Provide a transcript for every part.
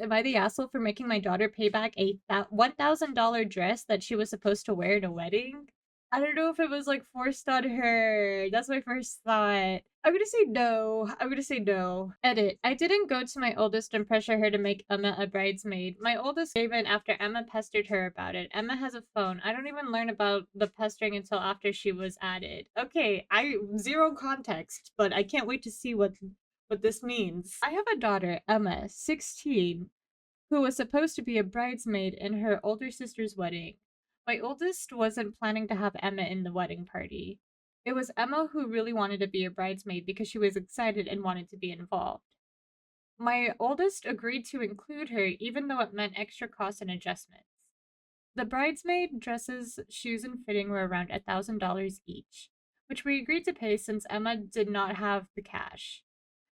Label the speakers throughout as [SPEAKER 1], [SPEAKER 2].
[SPEAKER 1] Am I the asshole for making my daughter pay back a $1,000 dress that she was supposed to wear at a wedding? I don't know if it was like forced on her. That's my first thought. I'm gonna say no. I'm gonna say no. Edit. I didn't go to my oldest and pressure her to make Emma a bridesmaid. My oldest gave in after Emma pestered her about it. Emma has a phone. I don't even learn about the pestering until after she was added. Okay, I zero context, but I can't wait to see what this means. I have a daughter, Emma, 16, who was supposed to be a bridesmaid in her older sister's wedding. My oldest wasn't planning to have Emma in the wedding party. It was Emma who really wanted to be a bridesmaid because she was excited and wanted to be involved. My oldest agreed to include her even though it meant extra costs and adjustments. The bridesmaid dresses, shoes, and fitting were around $1,000 each, which we agreed to pay since Emma did not have the cash.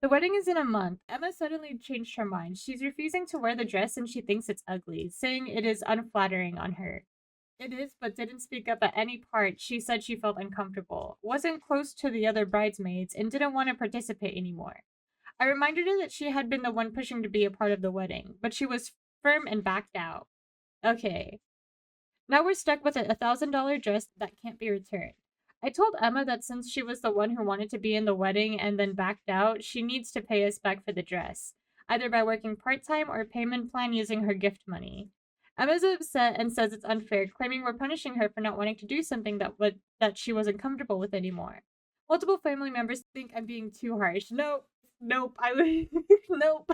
[SPEAKER 1] The wedding is in a month. Emma suddenly changed her mind. She's refusing to wear the dress and she thinks it's ugly, saying it is unflattering on her. It is, but didn't speak up at any part. She said she felt uncomfortable, wasn't close to the other bridesmaids, and didn't want to participate anymore. I reminded her that she had been the one pushing to be a part of the wedding, but she was firm and backed out. Okay. Now we're stuck with a $1,000 dress that can't be returned. I told Emma that since she was the one who wanted to be in the wedding and then backed out, she needs to pay us back for the dress, either by working part time or payment plan using her gift money. Emma's upset and says it's unfair, claiming we're punishing her for not wanting to do something that she wasn't comfortable with anymore. Multiple family members think I'm being too harsh. Nope, I would nope.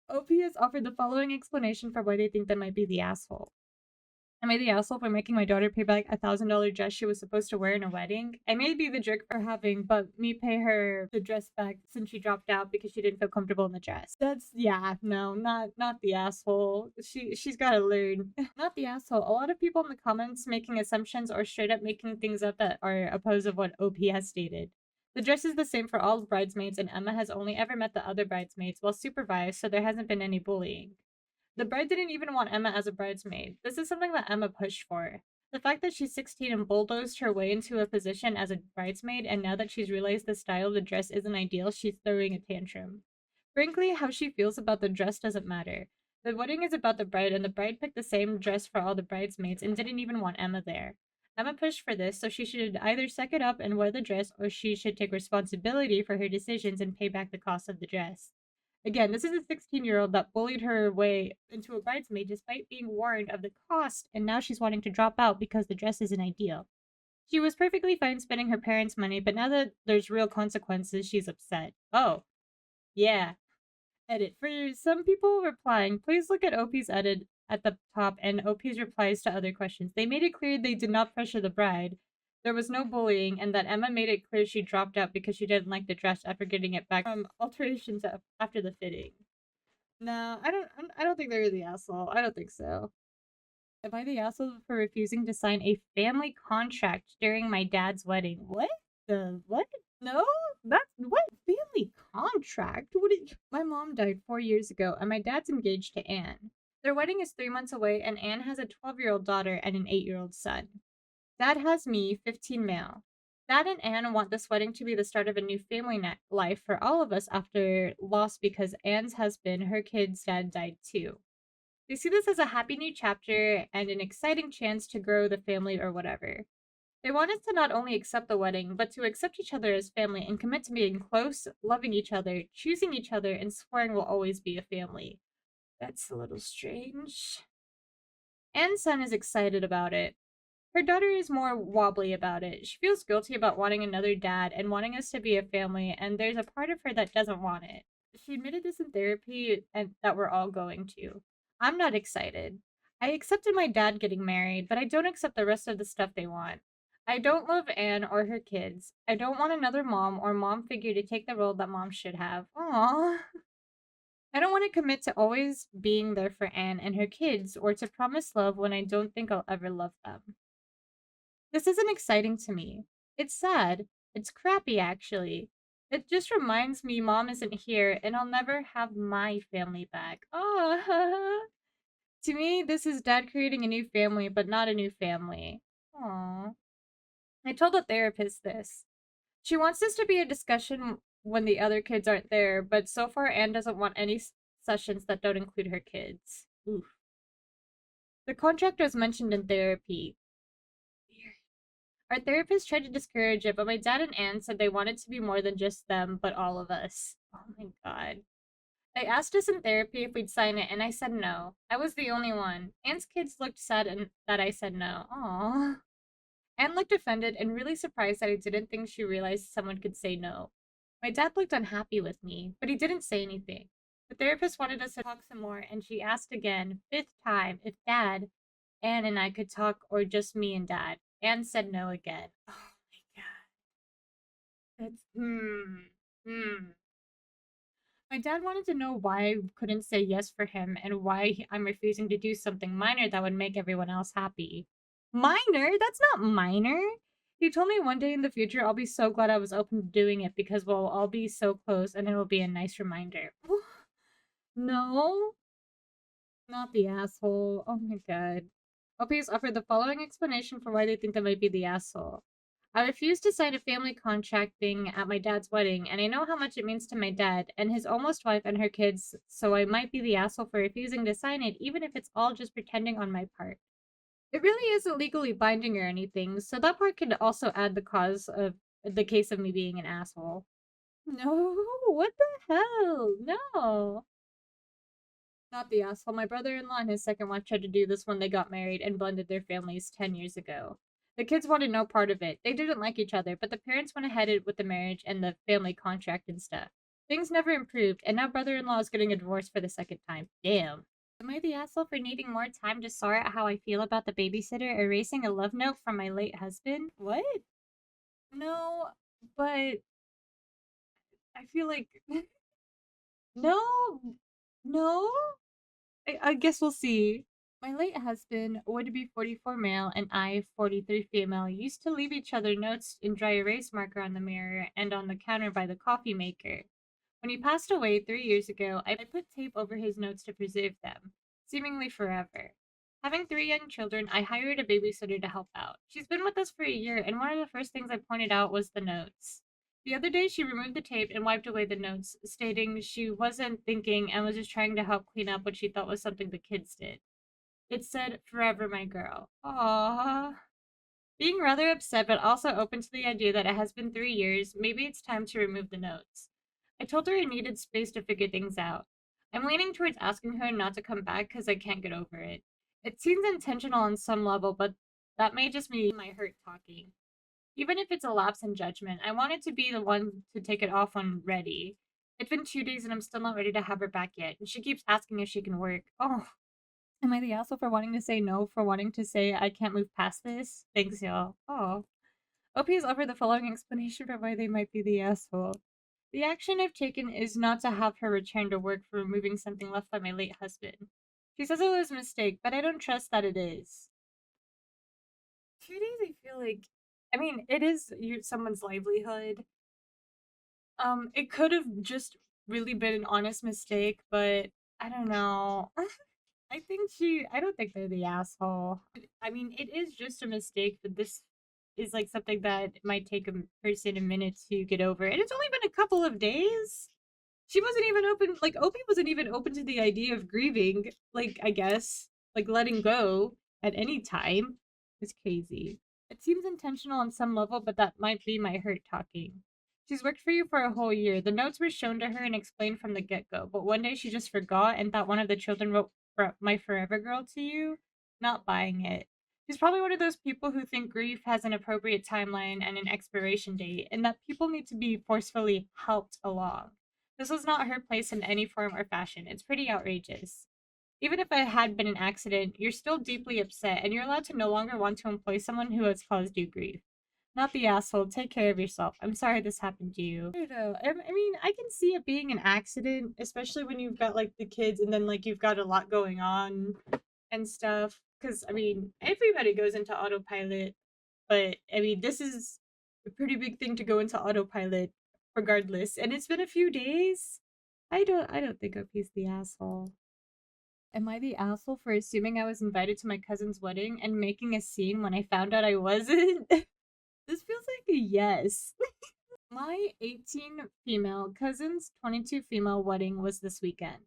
[SPEAKER 1] OP has offered the following explanation for why they think that might be the asshole. Am I the asshole for making my daughter pay back $1,000 dress she was supposed to wear in a wedding? I may be the jerk for having, but me pay her the dress back since she dropped out because she didn't feel comfortable in the dress. That's no, not the asshole. She's gotta learn. Not the asshole. A lot of people in the comments making assumptions or straight up making things up that are opposed of what OP has stated. The dress is the same for all bridesmaids, and Emma has only ever met the other bridesmaids while supervised, so there hasn't been any bullying. The bride didn't even want Emma as a bridesmaid. This is something that Emma pushed for. The fact that she's 16 and bulldozed her way into a position as a bridesmaid, and now that she's realized the style of the dress isn't ideal, she's throwing a tantrum. Frankly, how she feels about the dress doesn't matter. The wedding is about the bride, and the bride picked the same dress for all the bridesmaids and didn't even want Emma there. Emma pushed for this, so she should either suck it up and wear the dress, or she should take responsibility for her decisions and pay back the cost of the dress. Again, this is a 16-year-old that bullied her way into a bridesmaid despite being warned of the cost, and now she's wanting to drop out because the dress isn't ideal. She was perfectly fine spending her parents' money, but now that there's real consequences, she's upset. Oh, yeah. Edit. For some people replying, please look at OP's edit at the top and OP's replies to other questions. They made it clear they did not pressure the bride. There was no bullying, and that Emma made it clear she dropped out because she didn't like the dress after getting it back from alterations after the fitting. No, I don't think they're the asshole. I don't think so. Am I the asshole for refusing to sign a family contract during my dad's wedding? What? The what? No, that's what family contract? What? My mom died 4 years ago, and my dad's engaged to Anne. Their wedding is 3 months away, and Anne has a 12-year-old daughter and an 8-year-old son. Dad has me, 15 male. Dad and Anne want this wedding to be the start of a new family life for all of us after loss because Anne's husband, her kid's dad, died too. They see this as a happy new chapter and an exciting chance to grow the family or whatever. They want us to not only accept the wedding, but to accept each other as family and commit to being close, loving each other, choosing each other, and swearing we'll always be a family. That's a little strange. Anne's son is excited about it. Her daughter is more wobbly about it. She feels guilty about wanting another dad and wanting us to be a family, and there's a part of her that doesn't want it. She admitted this in therapy and that we're all going to. I'm not excited. I accepted my dad getting married, but I don't accept the rest of the stuff they want. I don't love Anne or her kids. I don't want another mom or mom figure to take the role that mom should have. Aww. I don't want to commit to always being there for Anne and her kids or to promise love when I don't think I'll ever love them. This isn't exciting to me. It's sad. It's crappy, actually. It just reminds me mom isn't here and I'll never have my family back. Oh, to me, this is dad creating a new family, but not a new family. Aww. I told the therapist this. She wants this to be a discussion when the other kids aren't there, but so far Anne doesn't want any sessions that don't include her kids. Oof. The contract was mentioned in therapy. Our therapist tried to discourage it, but my dad and Anne said they wanted to be more than just them, but all of us. Oh my god. They asked us in therapy if we'd sign it, and I said no. I was the only one. Anne's kids looked sad and that I said no. Aww. Anne looked offended and really surprised that I didn't think she realized someone could say no. My dad looked unhappy with me, but he didn't say anything. The therapist wanted us to talk some more, and she asked again, fifth time, if Dad, Anne, and I could talk or just me and Dad. Anne said no again. Oh my god. That's hmm. My dad wanted to know why I couldn't say yes for him and why I'm refusing to do something minor that would make everyone else happy. Minor? That's not minor. He told me one day in the future I'll be so glad I was open to doing it because we'll all be so close and it will be a nice reminder. No, not the asshole. Oh my god. OPs offered the following explanation for why they think I might be the asshole. I refused to sign a family contract thing at my dad's wedding, and I know how much it means to my dad and his almost wife and her kids, so I might be the asshole for refusing to sign it, even if it's all just pretending on my part. It really isn't legally binding or anything, so that part could also add the cause of the case of me being an asshole. No, what the hell? No. Not the asshole. My brother-in-law and his second wife tried to do this when they got married and blended their families 10 years ago. The kids wanted no part of it. They didn't like each other, but the parents went ahead with the marriage and the family contract and stuff. Things never improved, and now brother-in-law is getting a divorce for the second time. Damn. Am I the asshole for needing more time to sort out how I feel about the babysitter erasing a love note from my late husband? What? No, but I feel like no, no. I guess we'll see. My late husband, would be 44 male and I, 43 female, used to leave each other notes in dry erase marker on the mirror and on the counter by the coffee maker. When he passed away 3 years ago, I put tape over his notes to preserve them, seemingly forever. Having 3 young children, I hired a babysitter to help out. She's been with us for a year, and one of the first things I pointed out was the notes. The other day, she removed the tape and wiped away the notes, stating she wasn't thinking and was just trying to help clean up what she thought was something the kids did. It said, "Forever, my girl." Aww. Being rather upset, but also open to the idea that it has been 3 years, maybe it's time to remove the notes. I told her I needed space to figure things out. I'm leaning towards asking her not to come back because I can't get over it. It seems intentional on some level, but that may just be my hurt talking. Even if it's a lapse in judgment, I wanted to be the one to take it off when ready. It's been 2 days and I'm still not ready to have her back yet, and she keeps asking if she can work. Oh, am I the asshole for wanting to say no, for wanting to say I can't move past this? Thanks, y'all. Oh. OP has offered the following explanation for why they might be the asshole. The action I've taken is not to have her return to work for removing something left by my late husband. She says it was a mistake, but I don't trust that it is. 2 days, I feel like, I mean, it is someone's livelihood. It could have just really been an honest mistake, but I don't know. I don't think they're the asshole. I mean, it is just a mistake, but this is like something that might take a person a minute to get over. And it's only been a couple of days. She wasn't even open, like, Opie wasn't even open to the idea of grieving, like, I guess, like, letting go at any time. It's crazy. It seems intentional on some level, but that might be my hurt talking. She's worked for you for a whole year. The notes were shown to her and explained from the get go, but one day she just forgot and thought one of the children wrote my forever girl to you. Not buying it. She's probably one of those people who think grief has an appropriate timeline and an expiration date, and that people need to be forcefully helped along. This was not her place in any form or fashion. It's pretty outrageous. Even if it had been an accident, you're still deeply upset, and you're allowed to no longer want to employ someone who has caused you grief. Not the asshole. Take care of yourself. I'm sorry this happened to you. I don't know. I mean, I can see it being an accident, especially when you've got like the kids and then like you've got a lot going on and stuff. Because I mean, everybody goes into autopilot, but I mean, this is a pretty big thing to go into autopilot, regardless. And it's been a few days. I don't think Opie's the asshole. Am I the asshole for assuming I was invited to my cousin's wedding and making a scene when I found out I wasn't? This feels like a yes. My 18 female cousin's 22 female wedding was this weekend.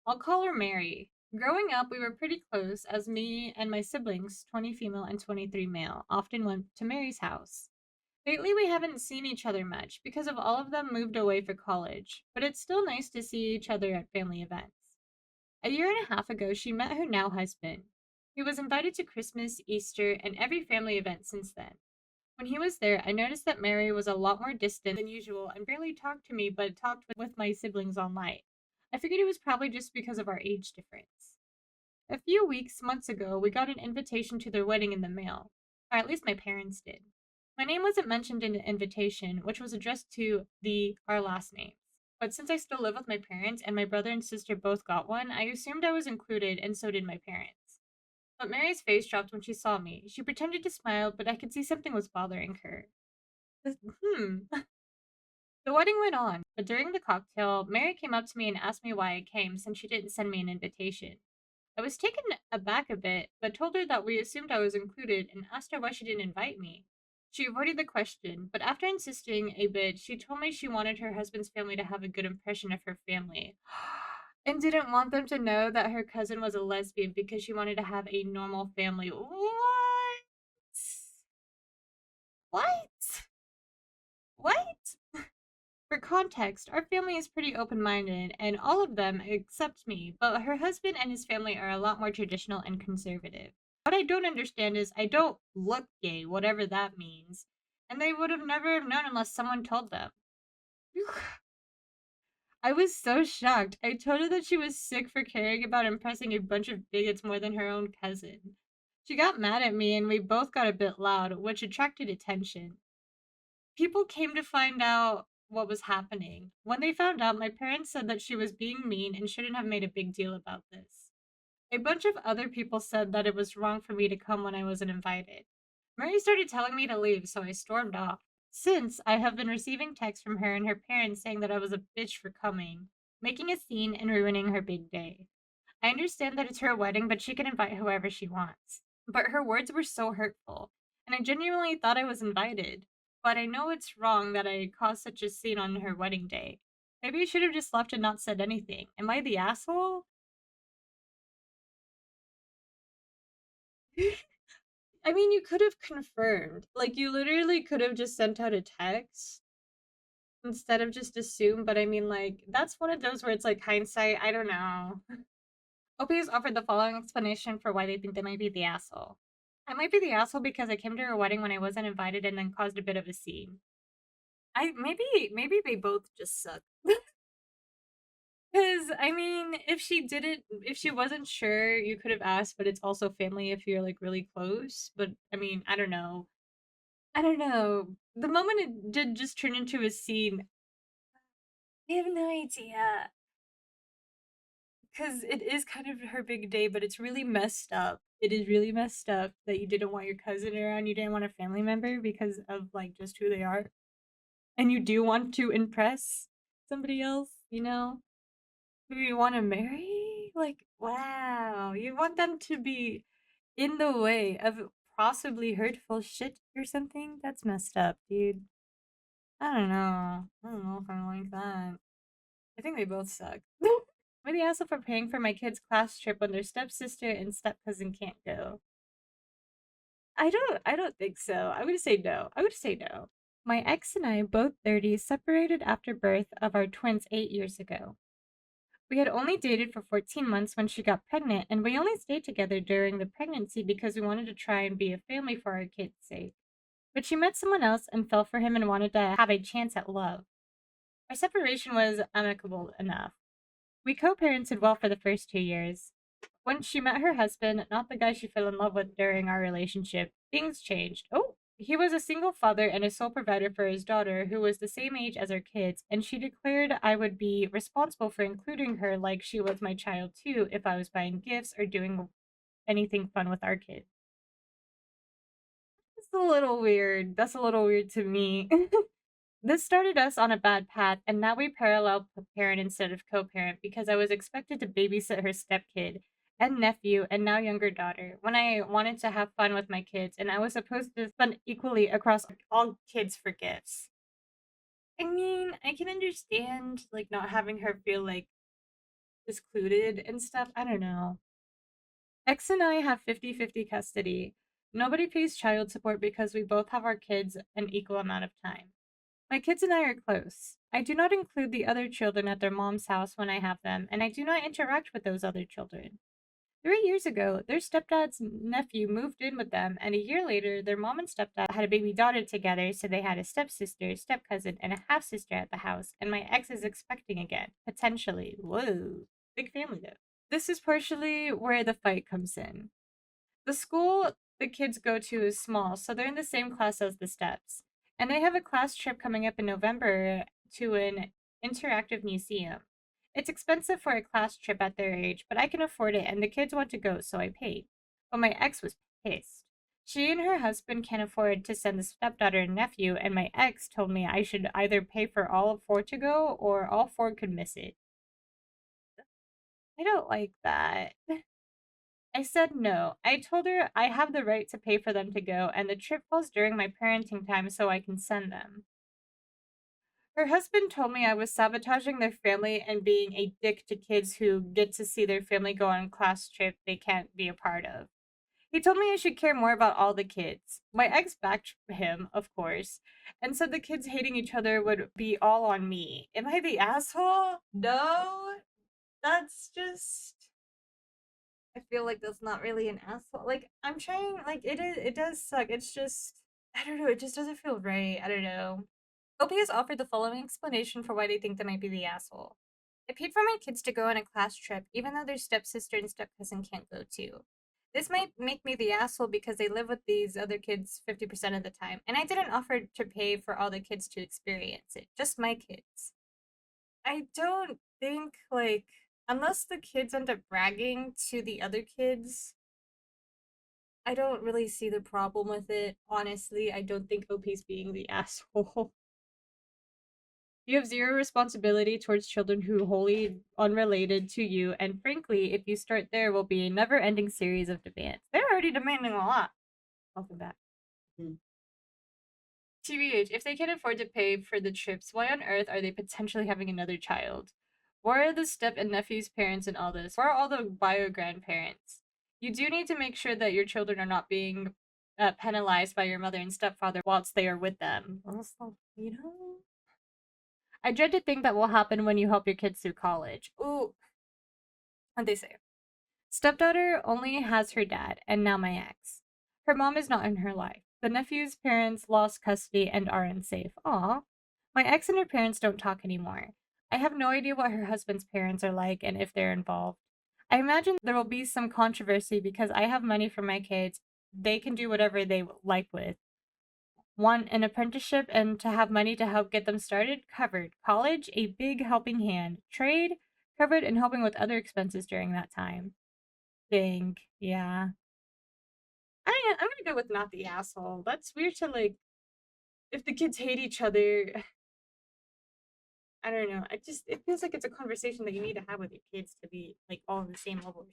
[SPEAKER 1] I'll call her Mary. Growing up, we were pretty close as me and my siblings, 20 female and 23 male, often went to Mary's house. Lately, we haven't seen each other much because of all of them moved away for college, but it's still nice to see each other at family events. A year and a half ago, she met her now husband. He was invited to Christmas, Easter, and every family event since then. When he was there, I noticed that Mary was a lot more distant than usual and barely talked to me but talked with my siblings all night. I figured it was probably just because of our age difference. A few months ago, we got an invitation to their wedding in the mail, or at least my parents did. My name wasn't mentioned in the invitation, which was addressed to our last names. But since I still live with my parents and my brother and sister both got one, I assumed I was included, and so did my parents. But Mary's face dropped when she saw me. She pretended to smile, but I could see something was bothering her. Hmm. The wedding went on, but during the cocktail, Mary came up to me and asked me why I came since she didn't send me an invitation. I was taken aback a bit, but told her that we assumed I was included and asked her why she didn't invite me. She avoided the question, but after insisting a bit, she told me she wanted her husband's family to have a good impression of her family and didn't want them to know that her cousin was a lesbian because she wanted to have a normal family. What? What? What? For context, our family is pretty open minded, and all of them accept me, but her husband and his family are a lot more traditional and conservative. What I don't understand is I don't look gay, whatever that means, and they would have never have known unless someone told them. I was so shocked. I told her that she was sick for caring about impressing a bunch of bigots more than her own cousin. She got mad at me, and we both got a bit loud, which attracted attention. People came to find out what was happening. When they found out, my parents said that she was being mean and shouldn't have made a big deal about this. A bunch of other people said that it was wrong for me to come when I wasn't invited. Mary started telling me to leave, so I stormed off. Since, I have been receiving texts from her and her parents saying that I was a bitch for coming, making a scene and ruining her big day. I understand that it's her wedding, but she can invite whoever she wants. But her words were so hurtful, and I genuinely thought I was invited. But I know it's wrong that I caused such a scene on her wedding day. Maybe I should have just left and not said anything. Am I the asshole? I mean, you could have confirmed. Like, you literally could have just sent out a text instead of just assume. But I mean, like, that's one of those where it's like hindsight. I don't know. OP has offered the following explanation for why they think they might be the asshole. I might be the asshole because I came to her wedding when I wasn't invited and then caused a bit of a scene. I maybe they both just suck. Because I mean, if she wasn't sure, you could have asked. But it's also family if you're like really close. But I mean, I don't know. I don't know. The moment it did just turn into a scene, I have no idea. Because it is kind of her big day, but it's really messed up. It is really messed up that you didn't want your cousin around, you didn't want a family member because of like just who they are. And you do want to impress somebody else, you know? Who you want to marry? Like, wow. You want them to be in the way of possibly hurtful shit or something? That's messed up, dude. I don't know. I don't know if I like that. I think they both suck. Am I the asshole for paying for my kid's class trip when their stepsister and stepcousin can't go? I don't think so. I would say no. I would say no. My ex and I, both 30, separated after birth of our twins 8 years ago. We had only dated for 14 months when she got pregnant, and we only stayed together during the pregnancy because we wanted to try and be a family for our kids' sake. But she met someone else and fell for him and wanted to have a chance at love. Our separation was amicable enough. We co-parented well for the first 2 years. When she met her husband, not the guy she fell in love with during our relationship, things changed. Oh, he was a single father and a sole provider for his daughter, who was the same age as our kids, and she declared I would be responsible for including her like she was my child too if I was buying gifts or doing anything fun with our kids. It's a little weird. That's a little weird to me. This started us on a bad path, and now we parallel parent instead of co parent because I was expected to babysit her stepkid and nephew and now younger daughter when I wanted to have fun with my kids, and I was supposed to spend equally across all kids for gifts. I mean, I can understand like not having her feel like discluded and stuff. I don't know. X and I have 50-50 custody. Nobody pays child support because we both have our kids an equal amount of time. My kids and I are close. I do not include the other children at their mom's house when I have them, and I do not interact with those other children. 3 years ago, their stepdad's nephew moved in with them, and a year later, their mom and stepdad had a baby daughter together, so they had a stepsister, stepcousin, and a half sister at the house, and my ex is expecting again, potentially. Whoa. Big family, though. This is partially where the fight comes in. The school the kids go to is small, so they're in the same class as the steps. And they have a class trip coming up in November to an interactive museum. It's expensive for a class trip at their age, but I can afford it and the kids want to go, so I paid. But my ex was pissed. She and her husband can't afford to send the stepdaughter and nephew, and my ex told me I should either pay for all of four to go or all four could miss it. I don't like that. I said no. I told her I have the right to pay for them to go, and the trip falls during my parenting time so I can send them. Her husband told me I was sabotaging their family and being a dick to kids who get to see their family go on a class trip they can't be a part of. He told me I should care more about all the kids. My ex backed him, of course, and said the kids hating each other would be all on me. Am I the asshole? No. That's just I feel like that's not really an asshole. Like I'm trying like it does suck. It's just I don't know, it just doesn't feel right. I don't know. OP has offered the following explanation for why they think they might be the asshole. I paid for my kids to go on a class trip, even though their stepsister and stepcousin can't go too. This might make me the asshole because they live with these other kids 50% of the time, and I didn't offer to pay for all the kids to experience it, just my kids. I don't think like unless the kids end up bragging to the other kids, I don't really see the problem with it. Honestly, I don't think OP's being the asshole. You have zero responsibility towards children who wholly unrelated to you, and frankly, if you start there, will be a never-ending series of demands. They're already demanding a lot. Welcome back. TBH, if they can afford to pay for the trips, why on earth are they potentially having another child? Where are the step and nephew's parents in all this? Where are all the bio grandparents? You do need to make sure that your children are not being penalized by your mother and stepfather whilst they are with them. Also, you know, I dread to think that will happen when you help your kids through college. Ooh, what they say. Stepdaughter only has her dad, and now my ex. Her mom is not in her life. The nephew's parents lost custody and are unsafe. Aw. My ex and her parents don't talk anymore. I have no idea what her husband's parents are like and if they're involved. I imagine there will be some controversy because I have money for my kids. They can do whatever they like with. Want an apprenticeship and to have money to help get them started? Covered. College? A big helping hand. Trade? Covered and helping with other expenses during that time. Think, yeah. I'm gonna go with not the asshole. That's weird to like. If the kids hate each other, I don't know. It feels like it's a conversation that you need to have with your kids to be like all on the same level.